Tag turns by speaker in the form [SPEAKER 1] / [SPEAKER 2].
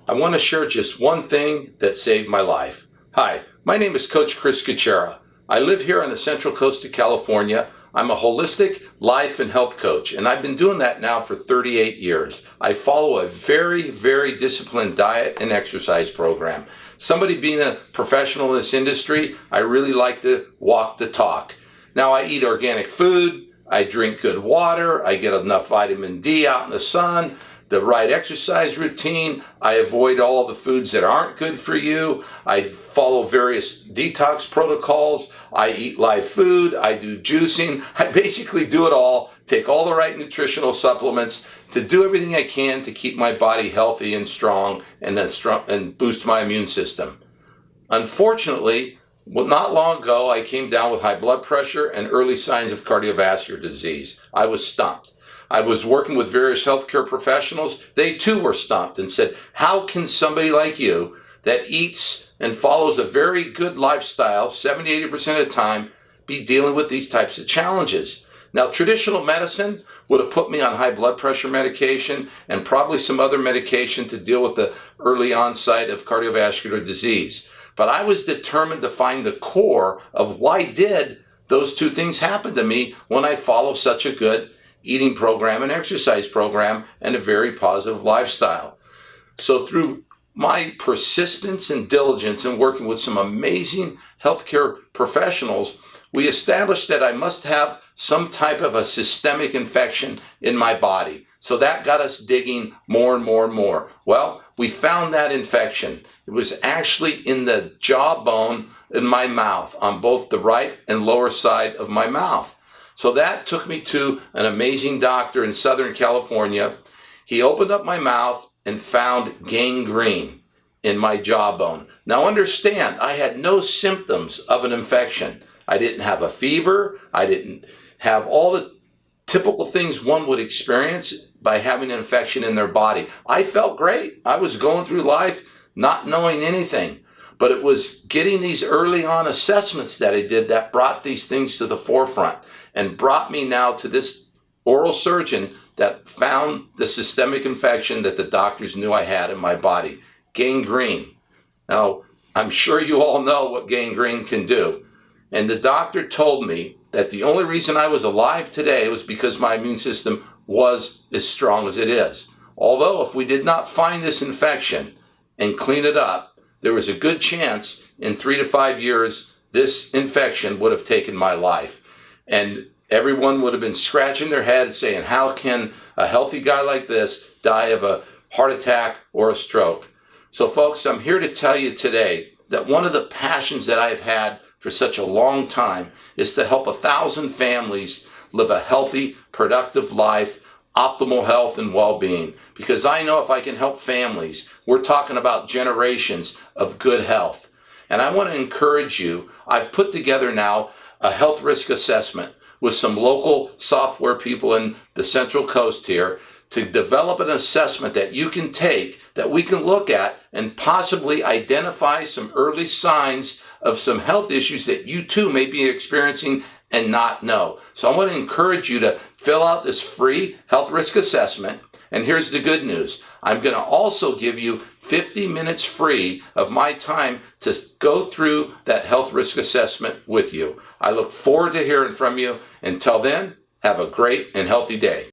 [SPEAKER 1] I want to share just one thing that saved my life. Hi, my name is Coach Chris Gutierrez. I live here on the Central Coast of California. I'm a holistic life and health coach, and I've been doing that now for 38 years. I follow a very, very disciplined diet and exercise program. Somebody being a professional in this industry, I really like to walk the talk. Now, I eat organic food, I drink good water, I get enough vitamin D out in the sun, the right exercise routine. I avoid all the foods that aren't good for you. I follow various detox protocols. I eat live food. I do juicing. I basically do it all, take all the right nutritional supplements to do everything I can to keep my body healthy and strong and boost my immune system. Unfortunately, not long ago, I came down with high blood pressure and early signs of cardiovascular disease. I was stumped. I was working with various healthcare professionals. They too were stumped and said, how can somebody like you that eats and follows a very good lifestyle 70-80% of the time be dealing with these types of challenges? Now, traditional medicine would have put me on high blood pressure medication and probably some other medication to deal with the early onset of cardiovascular disease. But I was determined to find the core of why did those two things happen to me when I follow such a good eating program and exercise program and a very positive lifestyle. So through my persistence and diligence in working with some amazing healthcare professionals, we established that I must have some type of a systemic infection in my body. So that got us digging more and more and more. Well, we found that infection. It was actually in the jawbone in my mouth, on both the right and lower side of my mouth. So that took me to an amazing doctor in Southern California. He opened up my mouth and found gangrene in my jawbone. Now understand, I had no symptoms of an infection. I didn't have a fever. I didn't have all the typical things one would experience by having an infection in their body. I felt great. I was going through life not knowing anything. But it was getting these early on assessments that I did that brought these things to the forefront and brought me now to this oral surgeon that found the systemic infection that the doctors knew I had in my body, gangrene. Now, I'm sure you all know what gangrene can do. And the doctor told me that the only reason I was alive today was because my immune system was as strong as it is. Although if we did not find this infection and clean it up, there was a good chance in 3 to 5 years this infection would have taken my life. And everyone would have been scratching their head saying, how can a healthy guy like this die of a heart attack or a stroke? So folks, I'm here to tell you today that one of the passions that I've had for such a long time is to help 1,000 families live a healthy, productive life, optimal health and well-being. Because I know if I can help families, we're talking about generations of good health. And I want to encourage you, I've put together now a health risk assessment with some local software people in the Central Coast here to develop an assessment that you can take, that we can look at and possibly identify some early signs of some health issues that you too may be experiencing and not know. So I want to encourage you to fill out this free health risk assessment. And here's the good news. I'm going to also give you 50 minutes free of my time to go through that health risk assessment with you. I look forward to hearing from you. Until then, have a great and healthy day.